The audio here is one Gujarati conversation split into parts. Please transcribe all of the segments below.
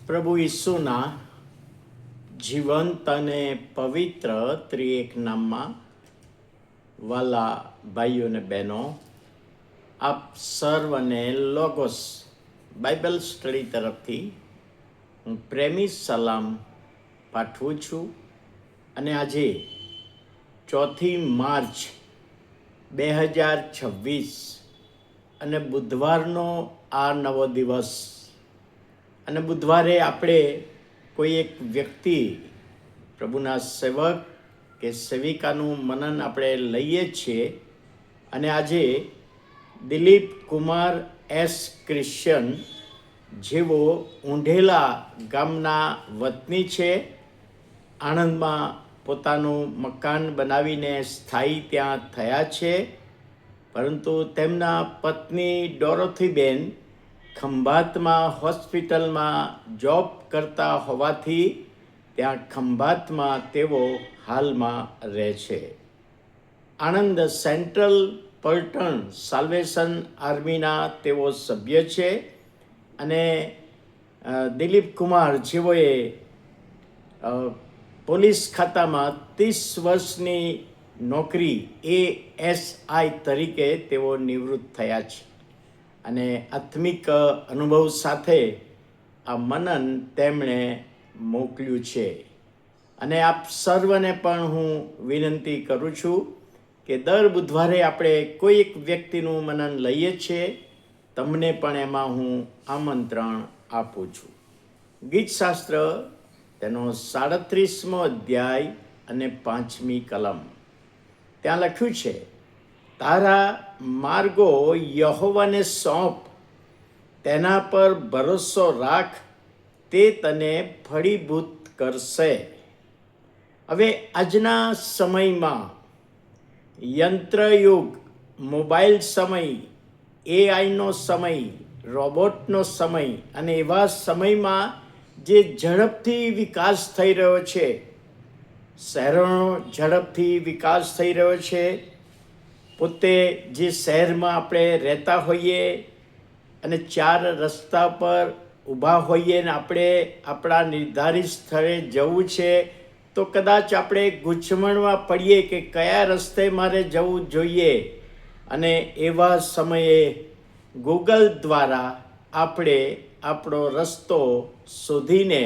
પ્રભુ ઈસુના જીવંત અને પવિત્ર ત્રિએક નામમાં વાલા ભાઈઓ અને બહેનો, આપ સર્વને લોગોસ બાઇબલ સ્ટડી તરફથી હું પ્રેમી સલામ પાઠવું છું. અને આજે 4 માર્ચ 2026 અને બુધવારનો આ નવો દિવસ. અને બુધવારે આપણે કોઈ એક વ્યક્તિ, પ્રભુના સેવક કે સેવિકાનું મનન આપણે લઈએ છીએ. અને આજે દિલીપ કુમાર એસ ક્રિશ્ચન, જેઓ ઊંઢેલા ગામના વતની છે, આણંદમાં પોતાનું મકાન બનાવીને સ્થાયી ત્યાં થયા છે. પરંતુ તેમના પત્ની ડોરોથીબેન ખંભાતમાં હોસ્પિટલમાં જોબ કરતા હોવાથી ત્યાં ખંભાતમાં તેઓ હાલમાં રહે છે. આણંદ સેન્ટ્રલ પલટણ સાલ્વેશન આર્મીના તેઓ સભ્ય છે. અને દિલીપ કુમાર, જેઓએ પોલીસ ખાતામાં 30 વર્ષની નોકરી ASI તરીકે તેઓ નિવૃત્ત થયા છે. અને આત્મિક અનુભવ સાથે આ મનન તેમણે મોકલ્યું છે. અને આપ સર્વને પણ હું વિનંતી કરું છું કે દર બુધવારે આપણે કોઈ એક વ્યક્તિનું મનન લઈએ છીએ. તમને પણ એમાં હું આમંત્રણ આપું છું. ગીતશાસ્ત્ર તેનો 37મો અધ્યાય અને 5મી કલમ. ત્યાં લખ્યું છે, તારા માર્ગો યહોવાને સોંપ, તેના પર ભરોસો રાખ, તે તને ફળીભૂત કરશે. હવે આજના સમયમાં યંત્રયુગ, મોબાઈલ સમય, AIનો સમય, રોબોટનો સમય, અને એવા સમયમાં જે ઝડપથી વિકાસ થઈ રહ્યો છે, શહેરોનો ઝડપથી વિકાસ થઈ રહ્યો છે. પોતે જે શહેરમાં આપણે રહેતા હોઈએ અને 4 રસ્તા પર ઊભા હોઈએ ને આપણે આપણા નિર્ધારિત સ્થળે જવું છે, તો કદાચ આપણે ગૂંચવણમાં પડીએ કે કયા રસ્તે મારે જવું જોઈએ. અને એવા સમયે ગૂગલ દ્વારા આપણે આપણો રસ્તો શોધીને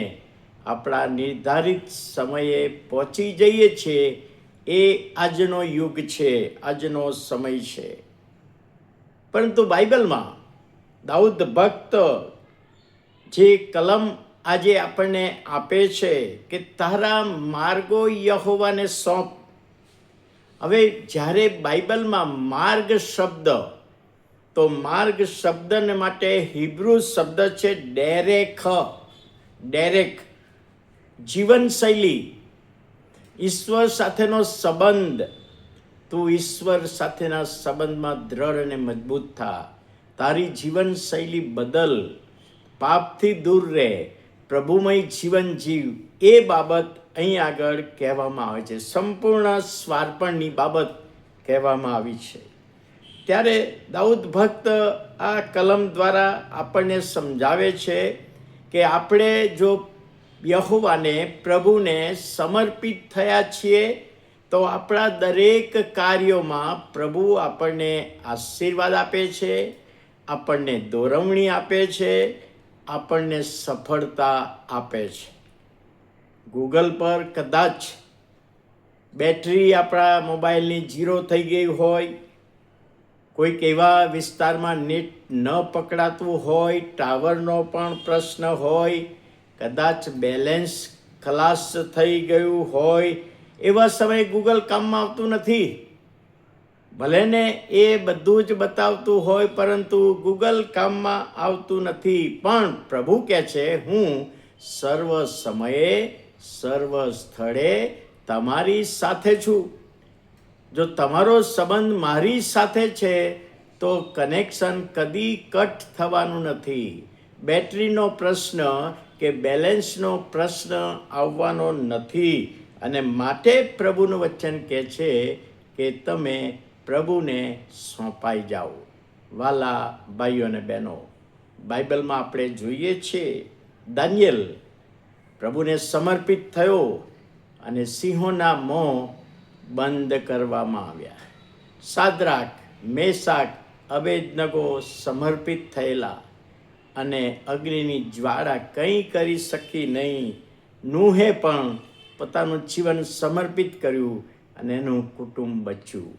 આપણા નિર્ધારિત સમયે પહોંચી જઈએ છીએ. એ આજનો યુગ છે, આજનો સમય છે. પરંતુ બાઇબલમાં દાઉદ ભક્ત જે કલમ આજે આપણને આપે છે કે તારા માર્ગો યહોવાને સોંપ. હવે જ્યારે બાઇબલમાં માર્ગ શબ્દ, તો માર્ગ શબ્દને માટે હિબ્રુ શબ્દ છે ડેરેક. જીવનશૈલી, ઈશ્વર સાથેનો સંબંધ. તું ઈશ્વર સાથેના સંબંધમાં દ્રઢ અને મજબૂત થા. તારી જીવનશૈલી બદલ, પાપથી દૂર રહે, પ્રભુમય જીવન જીવ. એ બાબત અહીં આગળ કહેવામાં આવે છે. સંપૂર્ણ સ્વાર્પણની બાબત કહેવામાં આવી છે. ત્યારે દાઉદ ભક્ત આ કલમ દ્વારા આપણને સમજાવે છે કે આપણે જો યહોવાને, પ્રભુને સમર્પિત થયા છીએ, તો આપણા દરેક કાર્યોમાં પ્રભુ આપણને આશીર્વાદ આપે છે, આપણને દોરવણી આપે છે, આપણને સફળતા આપે છે. ગૂગલ પર કદાચ બેટરી આપણા મોબાઈલની 0 થઈ ગઈ હોય, કોઈક એવા વિસ્તારમાં નેટ ન પકડાતું હોય, ટાવરનો પણ પ્રશ્ન હોય, કદાચ બેલેન્સ ખલાસ થઈ ગયું હોય, એવા સમયે ગૂગલ કામમાં આવતું નથી. ભલે ને એ બધું જ બતાવતું હોય, પરંતુ ગૂગલ કામમાં આવતું નથી. પણ પ્રભુ કહે છે, હું સર્વ સમયે, સર્વ સ્થળે તમારી સાથે છું. જો તમારો સંબંધ મારી સાથે છે, તો કનેક્શન કદી કટ થવાનું નથી. બેટરીનો પ્રશ્ન કે બેલેન્સનો પ્રશ્ન આવવાનો નથી. અને માટે પ્રભુનું વચન કહે છે કે તમે પ્રભુને સોંપાઈ જાઓ. વાલા ભાઈઓ અને બહેનો, બાઇબલમાં આપણે જોઈએ છીએ દાનિયેલ પ્રભુને સમર્પિત થયો અને સિંહોના મોં બંધ કરવામાં આવ્યા. સાદ્રાક, મેશાક, અબેદનગો સમર્પિત થયેલા અને અગ્નિની જ્વાળા કંઈ કરી શકી નહીં. નૂહે પણ પોતાનું જીવન સમર્પિત કર્યું અને એનું કુટુંબ બચ્યું.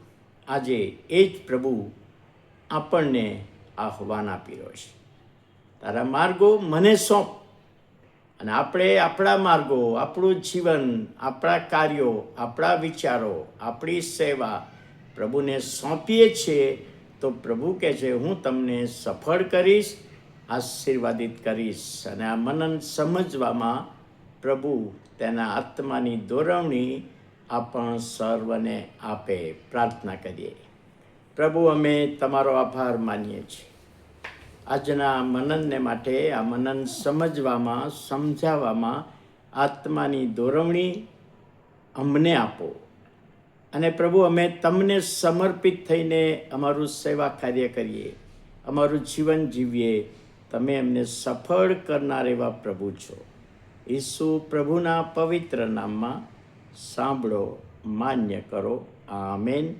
આજે એ જ પ્રભુ આપણને આહ્વાન આપી રહ્યો છે. તારા માર્ગો મને સોંપ. અને આપણે આપણા માર્ગો, આપણું જીવન, આપણા કાર્યો, આપણા વિચારો, આપણી સેવા પ્રભુને સોંપીએ છીએ તો પ્રભુ કહે છે, હું તમને સફળ કરીશ, આશીર્વાદિત કરીશ. અને આ મનન સમજવામાં પ્રભુ તેના આત્માની દોરવણી આપણ સર્વને આપે. પ્રાર્થના કરીએ. પ્રભુ, અમે તમારો આભાર માનીએ છીએ આજના મનનને માટે. આ મનન સમજવામાં, સમજાવવામાં આત્માની દોરવણી અમને આપો. અને પ્રભુ, અમે તમને સમર્પિત થઈને અમારું સેવા કાર્ય કરીએ, અમારું જીવન જીવીએ. તમે એમને સફળ કરનાર એવા પ્રભુ છો. ઈસુ પ્રભુના પવિત્ર નામમાં સાંભળો, માન્ય કરો. આમેન.